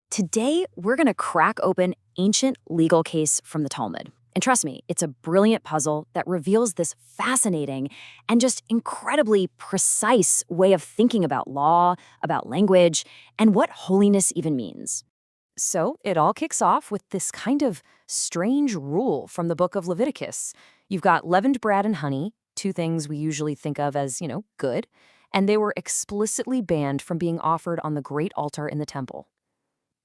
Today, we're going to crack open ancient legal case from the Talmud. And trust me, it's a brilliant puzzle that reveals this fascinating and just incredibly precise way of thinking about law, about language, and what holiness even means. So it all kicks off with this kind of strange rule from the book of Leviticus. You've got leavened bread and honey, two things we usually think of as, good, and they were explicitly banned from being offered on the great altar in the temple.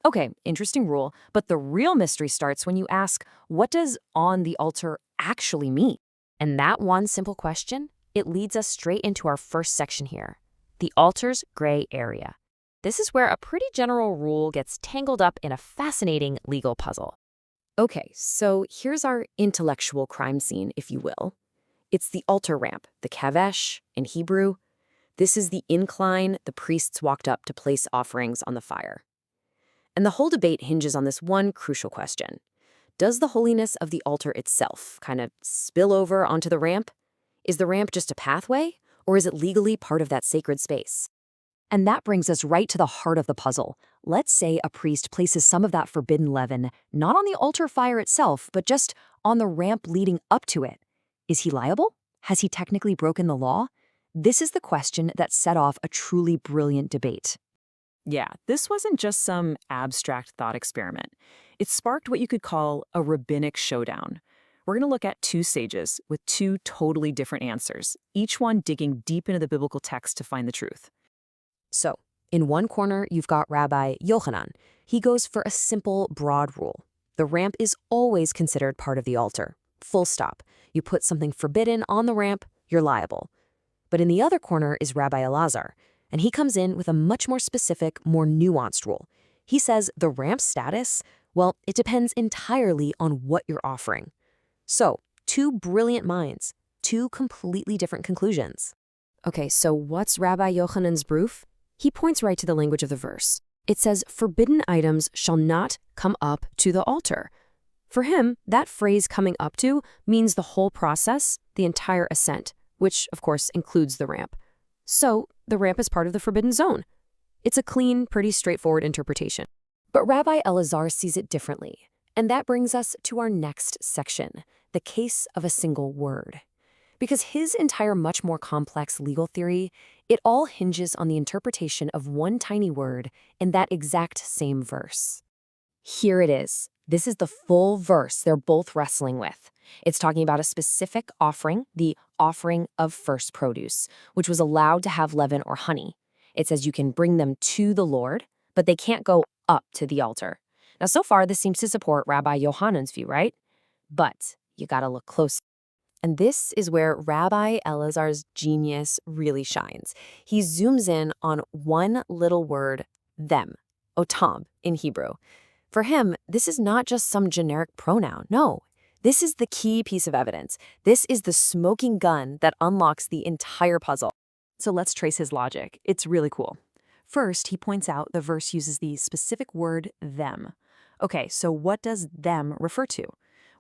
Okay, interesting rule, but the real mystery starts when you ask, what does on the altar actually mean? And that one simple question, it leads us straight into our first section here, the altar's gray area. This is where a pretty general rule gets tangled up in a fascinating legal puzzle. Okay, so here's our intellectual crime scene, if you will. It's the altar ramp, the kavesh in Hebrew. This is the incline the priests walked up to place offerings on the fire. And the whole debate hinges on this one crucial question. Does the holiness of the altar itself kind of spill over onto the ramp? Is the ramp just a pathway, or is it legally part of that sacred space? And that brings us right to the heart of the puzzle. Let's say a priest places some of that forbidden leaven, not on the altar fire itself, but just on the ramp leading up to it. Is he liable? Has he technically broken the law? This is the question that set off a truly brilliant debate. Yeah, this wasn't just some abstract thought experiment. It sparked what you could call a rabbinic showdown. We're going to look at two sages with two totally different answers, each one digging deep into the biblical text to find the truth. So, in one corner, you've got Rabbi Yochanan. He goes for a simple, broad rule. The ramp is always considered part of the altar. Full stop. You put something forbidden on the ramp, you're liable. But in the other corner is Rabbi Elazar, and he comes in with a much more specific, more nuanced rule. He says the ramp's status, well, it depends entirely on what you're offering. So, two brilliant minds, two completely different conclusions. Okay, so what's Rabbi Yochanan's proof? He points right to the language of the verse. It says, forbidden items shall not come up to the altar. For him, that phrase coming up to means the whole process, the entire ascent, which, of course, includes the ramp. So, the ramp is part of the forbidden zone. It's a clean, pretty straightforward interpretation. But Rabbi Elazar sees it differently. And that brings us to our next section, the case of a single word. Because his entire much more complex legal theory, it all hinges on the interpretation of one tiny word in that exact same verse. Here it is. This is the full verse they're both wrestling with. It's talking about a specific offering, the offering of first produce, which was allowed to have leaven or honey. It says you can bring them to the Lord, but they can't go up to the altar. Now, so far, this seems to support Rabbi Yohanan's view, right? But you gotta look close. And this is where Rabbi Elazar's genius really shines. He zooms in on one little word, them, otam, in Hebrew. For him, this is not just some generic pronoun. No, this is the key piece of evidence. This is the smoking gun that unlocks the entire puzzle. So let's trace his logic. It's really cool. First, he points out the verse uses the specific word them. Okay, so what does them refer to?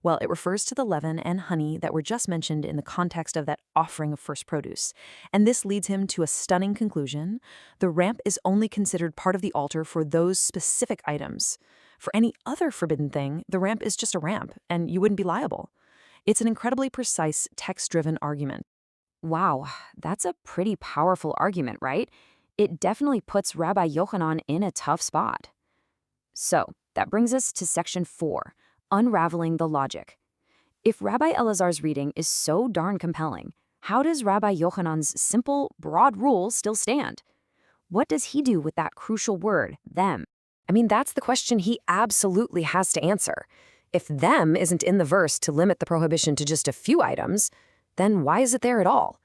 Well, it refers to the leaven and honey that were just mentioned in the context of that offering of first produce. And this leads him to a stunning conclusion. The ramp is only considered part of the altar for those specific items. For any other forbidden thing, the ramp is just a ramp, and you wouldn't be liable. It's an incredibly precise, text-driven argument. Wow, that's a pretty powerful argument, right? It definitely puts Rabbi Yochanan in a tough spot. So, that brings us to section 4, unraveling the logic. If Rabbi Elazar's reading is so darn compelling, how does Rabbi Yochanan's simple, broad rule still stand? What does he do with that crucial word, them? I mean, that's the question he absolutely has to answer. If them isn't in the verse to limit the prohibition to just a few items, then why is it there at all?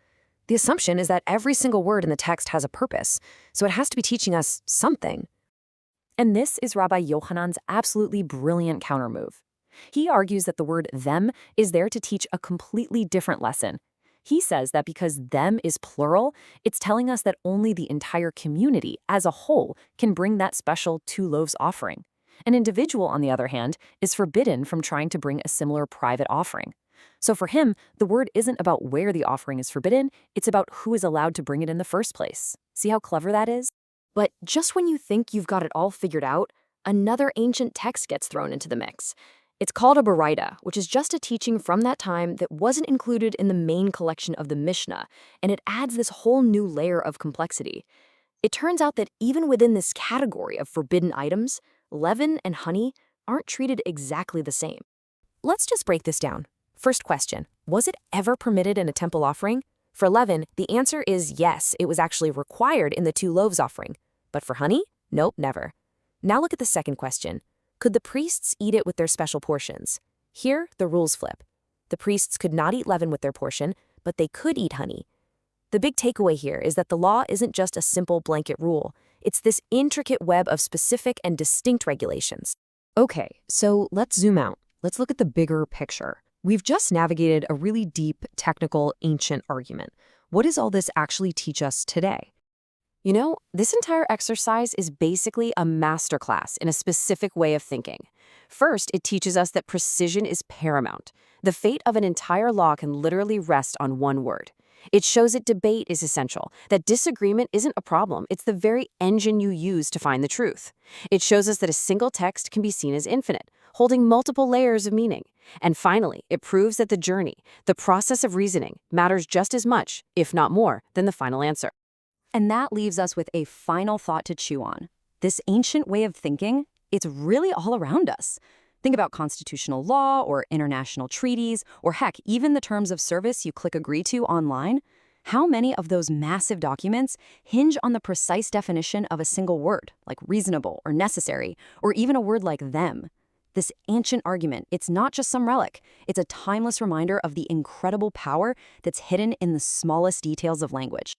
The assumption is that every single word in the text has a purpose, so it has to be teaching us something. And this is Rabbi Yochanan's absolutely brilliant countermove. He argues that the word them is there to teach a completely different lesson. He says that because them is plural, it's telling us that only the entire community as a whole can bring that special 2 loaves offering. An individual, on the other hand, is forbidden from trying to bring a similar private offering. So for him, the word isn't about where the offering is forbidden, it's about who is allowed to bring it in the first place. See how clever that is? But just when you think you've got it all figured out, another ancient text gets thrown into the mix. It's called a Baraita, which is just a teaching from that time that wasn't included in the main collection of the Mishnah, and it adds this whole new layer of complexity. It turns out that even within this category of forbidden items, leaven and honey aren't treated exactly the same. Let's just break this down. First question, was it ever permitted in a temple offering? For leaven, the answer is yes, it was actually required in the 2 loaves offering. But for honey? Nope, never. Now look at the second question. Could the priests eat it with their special portions? Here, the rules flip. The priests could not eat leaven with their portion, but they could eat honey. The big takeaway here is that the law isn't just a simple blanket rule. It's this intricate web of specific and distinct regulations. Okay, so let's zoom out. Let's look at the bigger picture. We've just navigated a really deep, technical, ancient argument. What does all this actually teach us today? You know, this entire exercise is basically a masterclass in a specific way of thinking. First, it teaches us that precision is paramount. The fate of an entire law can literally rest on one word. It shows that debate is essential, that disagreement isn't a problem, it's the very engine you use to find the truth. It shows us that a single text can be seen as infinite, holding multiple layers of meaning. And finally, it proves that the journey, the process of reasoning, matters just as much, if not more, than the final answer. And that leaves us with a final thought to chew on. This ancient way of thinking, it's really all around us. Think about constitutional law or international treaties, or heck, even the terms of service you click agree to online. How many of those massive documents hinge on the precise definition of a single word, like reasonable or necessary, or even a word like them? This ancient argument, it's not just some relic. It's a timeless reminder of the incredible power that's hidden in the smallest details of language.